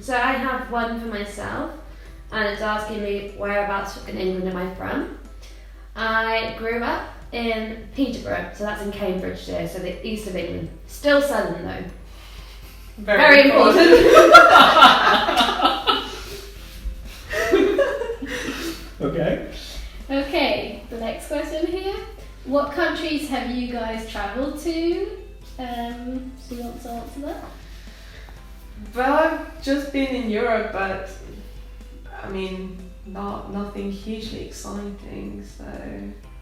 So I have one for myself, and it's asking me whereabouts in England am I from. I grew up in Peterborough, so that's in Cambridgeshire, so the east of England. Still southern though. Very important. Okay, the next question here. What countries have you guys travelled to? So you want to answer that? Well, I've just been in Europe, but I mean, nothing hugely exciting. So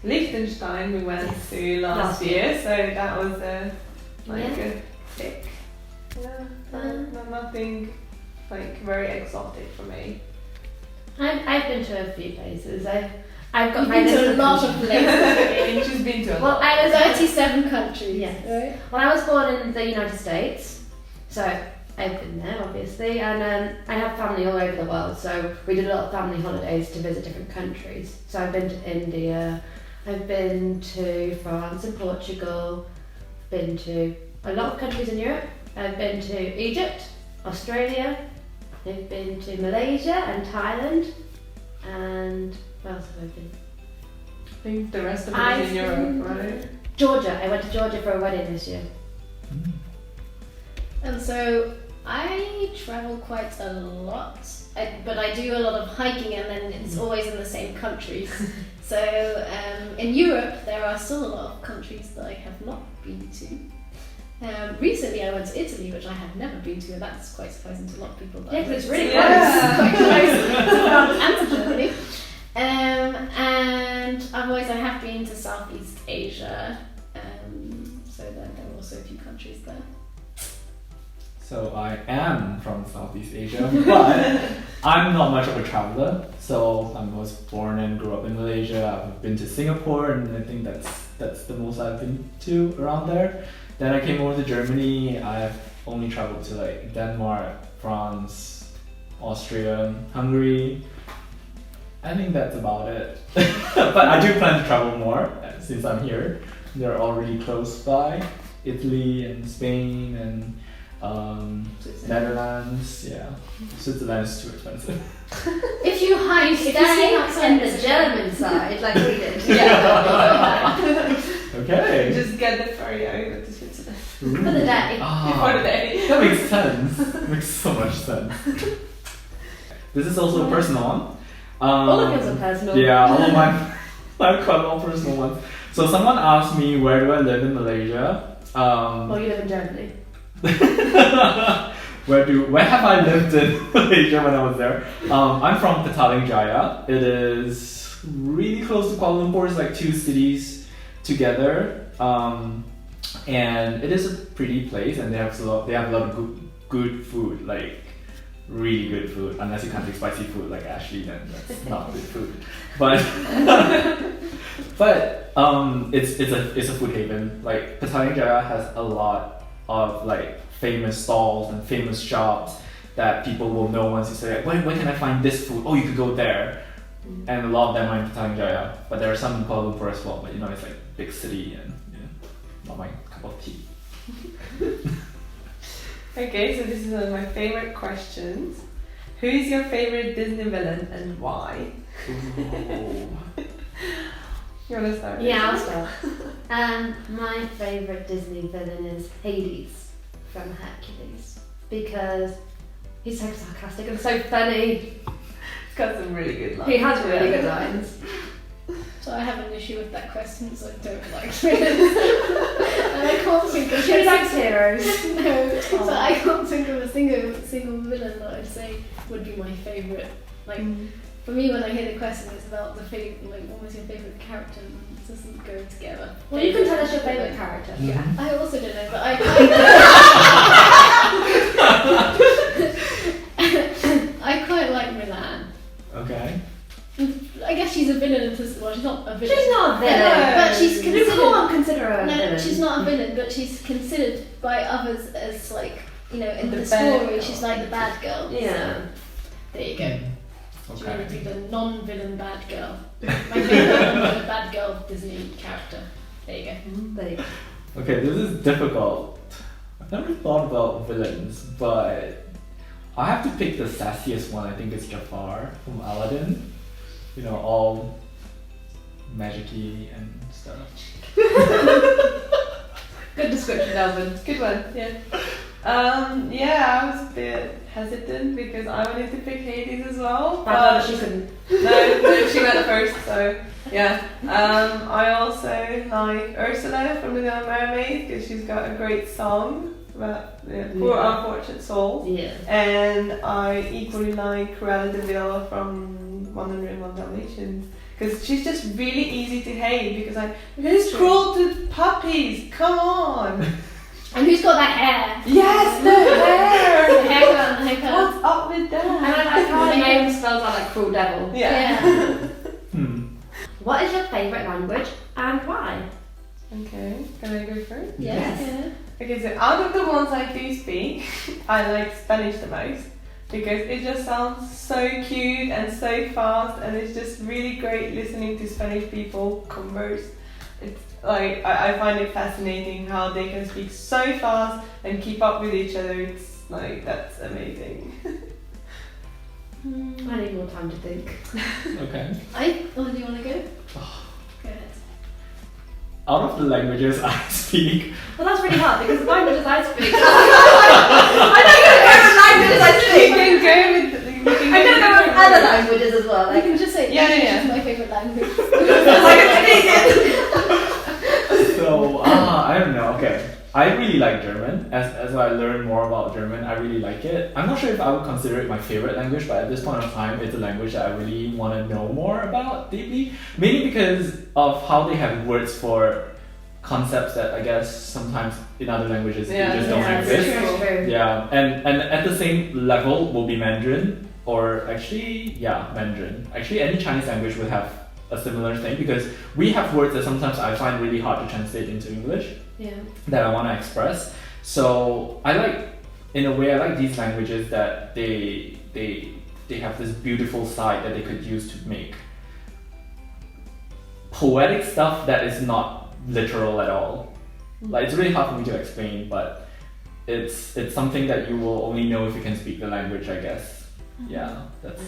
Liechtenstein we went to last year, so that was a tick. Yeah, nothing like very exotic for me. I've been to a few places. I've got You've my been list to a of lot of places. She's been to a Well, lot. I was 37 countries. Yes. Right? Well, I was born in the United States, so I've been there obviously, and I have family all over the world, so we did a lot of family holidays to visit different countries. So I've been to India, I've been to France and Portugal, been to a lot of countries in Europe. I've been to Egypt, Australia, I've been to Malaysia and Thailand, and where else have I been? I think the rest of it is in Europe, right? Georgia. I went to Georgia for a wedding this year. And so I travel quite a lot, but I do a lot of hiking, and then it's always in the same countries. So in Europe there are still a lot of countries that I have not been to. Recently I went to Italy, which I have never been to, and that's quite surprising to a lot of people. Yeah, but it's really quite close to France and to Germany. And otherwise I have been to Southeast Asia, so there are also a few countries there. So I am from Southeast Asia, but I'm not much of a traveler. So I was born and grew up in Malaysia. I've been to Singapore, and I think that's the most I've been to around there. Then I came over to Germany. I've only traveled to like Denmark, France, Austria, Hungary. I think that's about it. But I do plan to travel more since I'm here. They're all really close by. Italy and Spain and Netherlands. Yeah, Switzerland is too expensive. If you hike, If you stay in the German side, like we did. Yeah. Okay. Just get the ferry over to Switzerland. For the day. For the day. That makes sense. Makes so much sense. This is also a personal one. All of yours are personal. Yeah, all of mine are quite all personal ones. So someone asked me, where do I live in Malaysia? Well, you live in Germany. Where have I lived in Malaysia when I was there? I'm from Petaling Jaya. It is really close to Kuala Lumpur. It's like two cities together, and it is a pretty place, and they have a lot of good food, like really good food. Unless you can't take spicy food like Ashley, then that's not good food. But it's a food haven. Like Petaling Jaya has a lot of like famous stalls and famous shops that people will know once you say, when can I find this food? Oh, you could go there. And a lot of them are in Petaling Jaya, but there are some in Kuala Lumpur as well. But it's like big city, and not my cup of tea. Okay, so this is one of my favorite questions. Who is your favorite Disney villain and why? You want to start? Yeah, I'll start. My favourite Disney villain is Hades from Hercules, because he's so sarcastic and so funny. He's got some really good lines. He has really good lines. So I have an issue with that question, because I don't like villains. And I can't think of She likes heroes. No, so I can't think of a single villain that I'd say would be my favourite. Like, for me, when I hear the question, it's about the like, what was your favourite character? And it doesn't go together. Well, you can tell us your favourite character. Yeah. I also don't know, but I quite like Milan. Okay. I guess she's a villain. Well, she's not a villain. She's not a villain. No, but she's considered. You can't consider her a No, villain. she's not a villain, but she's considered by others as like, in The the bad story, girl. she's like the bad girl. Yeah. So, there you go. Do you want to Okay. do the non-villain bad girl? My favourite non-villain bad girl Disney character. There you go. There you go. Okay, this is difficult. I've never thought about villains, but I have to pick the sassiest one. I think it's Jafar from Aladdin. You know, all magic-y and stuff. Good description, Alvin. Good one, yeah. Yeah, I was a bit hesitant because I wanted to pick Hades as well. But she couldn't. No, she went first, so yeah. I also like Ursula from The Little Mermaid because she's got a great song about the poor unfortunate soul. Yeah. And I equally like Cruella de Vil from 101 Dalmatians. Because she's just really easy to hate because who's cruel to puppies? Come on! And who's got that hair? Yes, the hair! The haircut and the haircut. What's up with that? And I like how her name spells out like Cruel Devil. Yeah. What is your favourite language and why? Okay, can I go first? Yes. Okay, so out of the ones I do speak, I like Spanish the most because it just sounds so cute and so fast, and it's just really great listening to Spanish people converse. It's like I find it fascinating how they can speak so fast and keep up with each other. It's like that's amazing. I need more time to think. Okay. Do you want to go? Go ahead. Out of the languages I speak, Well, that's really hard because the languages I speak. I'm not going to go with languages I You speak. can go with. I'm going to go with other languages as well. I Like, can just say Yeah, English yeah. is my favourite language. so I don't know. Okay, I really like German. As I learn more about German, I really like it. I'm not sure if I would consider it my favorite language, but at this point of time, it's a language that I really want to know more about deeply. Mainly because of how they have words for concepts that I guess sometimes in other languages they just don't it's exist. true. Yeah, and at the same level will be Mandarin, or actually, yeah, Mandarin. Actually, any Chinese language would have a similar thing because we have words that sometimes I find really hard to translate into English Yeah. that I want to express. So I like, in a way, I like these languages that they have this beautiful side that they could use to make poetic stuff that is not literal at all. Like it's really hard for me to explain, but it's something that you will only know if you can speak the language, I guess. Yeah, that's.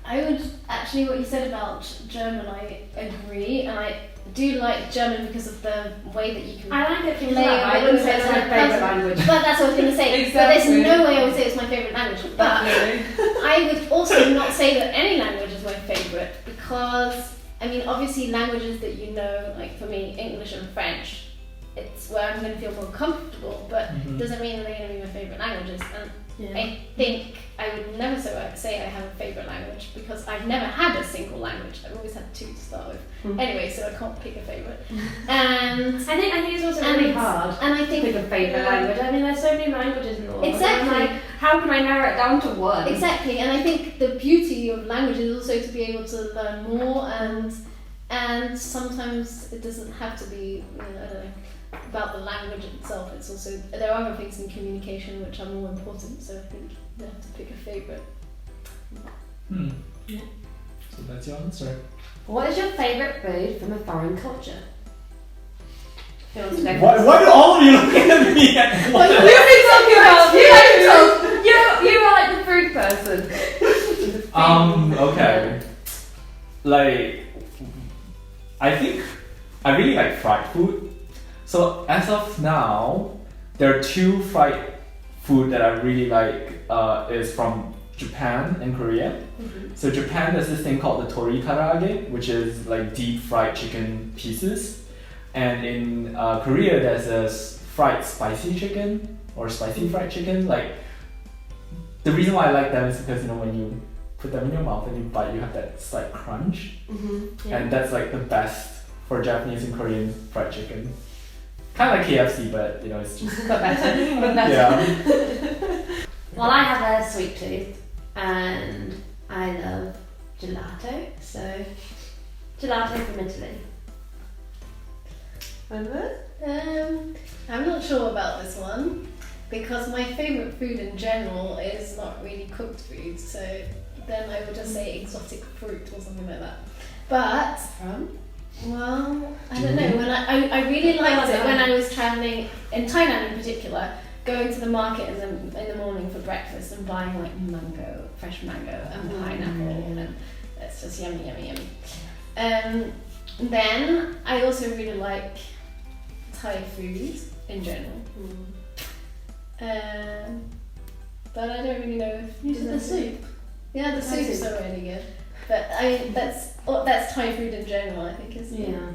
I would actually, what you said about German, I agree, and I do like German because of the way that you can I like it because play. I wouldn't say it's my favourite language. But that's what I was going to say. Exactly. But there's no way I would say it's my favourite language. But Really? I would also not say that any language is my favourite because, I mean, obviously languages that you know, like for me, English and French, it's where I'm going to feel more comfortable, but it doesn't mean that they're going to be my favourite languages. And I think I would never say I have a favourite language because I've never had a single language. I've always had two to start with. Anyway, so I can't pick a favourite. And I think it's also really hard And I to think pick a favourite language. I mean, there's so many languages in the world. Exactly. And I'm like, how can I narrow it down to one? Exactly, and I think the beauty of language is also to be able to learn more, and sometimes it doesn't have to be, I don't know, about the language itself. It's also, there are other things in communication which are more important, so I think you have to pick a favourite. Yeah. So that's your answer. What is your favourite food from a foreign culture? Who wants to go Why do all of you look at me? Well, you've been talking about you are like the food person. Okay. Like, I think I really like fried food. So as of now, there are two fried food that I really like. Is from Japan and Korea. So Japan, there's this thing called the tori karage, which is like deep fried chicken pieces. And in Korea, there's this fried spicy chicken or spicy fried chicken. Like, the reason why I like them is because, you know, when you put them in your mouth and you bite, you have that slight crunch. And that's like the best for Japanese and Korean fried chicken. Kind of like KFC, but you know, it's just But better. yeah. Well, I have a sweet tooth and I love gelato. So, gelato from Italy. I'm not sure about this one because my favourite food in general is not really cooked food, so then I would just say exotic fruit or something like that. But well, I don't know. When I really liked it when I was travelling in Thailand in particular, going to the market in the morning for breakfast and buying like fresh mango and pineapple, and that's just yummy, yummy, yummy. Then I also really like Thai food in general. But I don't really know if You said the soup. Yeah, the Thai soups soup. are really good. But that's Thai food in general, I think, isn't it? Yeah.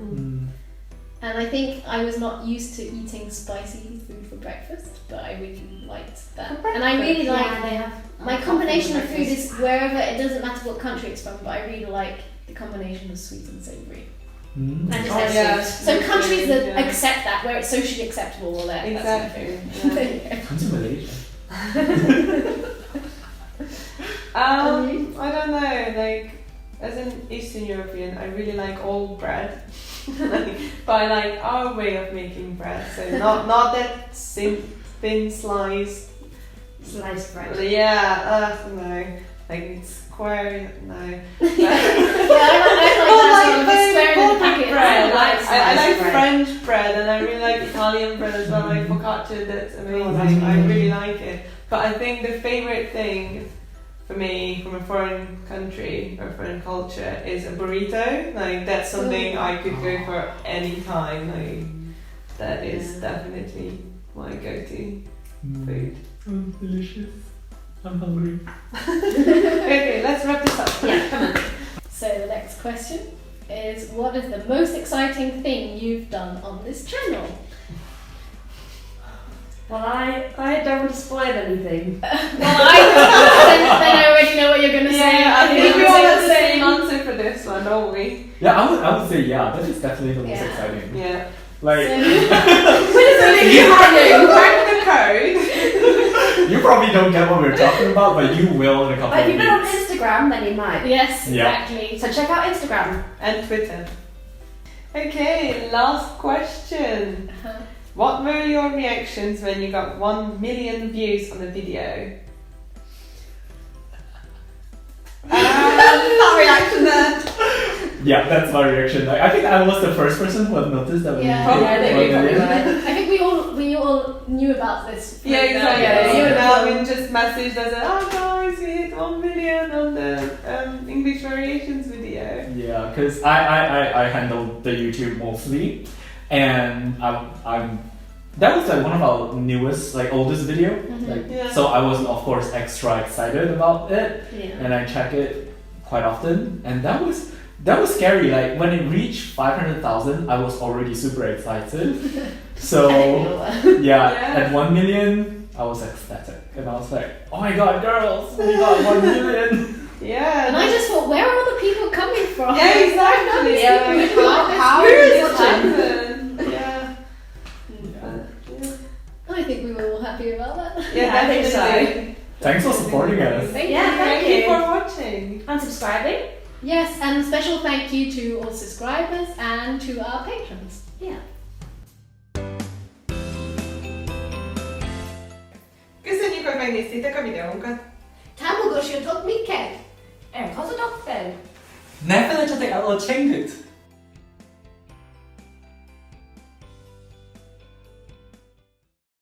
And I think I was not used to eating spicy food for breakfast, but I really liked that. And I really Yeah, like they have my combination of food is wherever, it doesn't matter what country it's from, but I really like the combination of sweet and savoury. I just Oh, had yeah. soup. So countries that Yeah. accept that, where it's socially acceptable, well, that's my favourite. There you go. Come to Malaysia. I don't know, like, as an Eastern European, I really like all bread. But I like our way of making bread, so not that thin sliced. Sliced bread. Yeah, no. Like it's square, no. Yeah, I like that square in the packet. Bread. I like bread. French bread, and I really like Italian bread as well, like focaccia, that's amazing. Oh, that's I really like it. But I think the favourite thing for me from a foreign country or foreign culture is a burrito. Like that's something I could go for any time. Like that is definitely my go-to food. Delicious. I'm hungry. Okay, let's wrap this up. Yeah, come on. So the next question is, what is the most exciting thing you've done on this channel? Well, I don't want to spoil anything. Well, then I already know what you're going to say. Yeah, I think you're we gonna all say have the same answer for this one, don't we? Yeah, I would say yeah. That is definitely the most Yeah. exciting. Yeah. Like You crack the code. you probably don't get what we're talking about, but you will in a couple But if of you've been on weeks. Instagram, then you might. Yes, Yeah. exactly. So check out Instagram. And Twitter. Okay, last question. Uh-huh. What were your reactions when you got 1 million views on a video? That reaction there. Yeah, that's my reaction. Like, I think I was the first person who had noticed that we Yeah, hit I think 1 we probably million. I think we all knew about this. Yeah, exactly. Yeah, You and yeah. Alvin just messaged us, oh guys, we hit 1 million on the English variations video. Yeah, because I handled the YouTube mostly, and I'm that was like one of our newest, like oldest video. Like, Yeah. so I was of course extra excited about it, Yeah. and I check it quite often, and that was scary. Like when it reached 500,000, I was already super excited. So yeah, Yeah. at 1 million, I was ecstatic, and I was like, oh my god, girls, we got 1 million. Yeah. And I just thought, where are all the people coming from? Yeah, exactly. Yeah, How Where did is this it? happen? Yeah. I think we were all happy about that. Yeah, I think so. definitely. Thanks for supporting us. Thank Yeah, you. Thank you for watching. And subscribing. Yes, and special thank you to all subscribers and to our patrons. Yeah. Köszönjük, hogy megnéztétek a videónkat. Támogassatok minket! Elhozodok fel. Ne felejtsetek el a csengőt!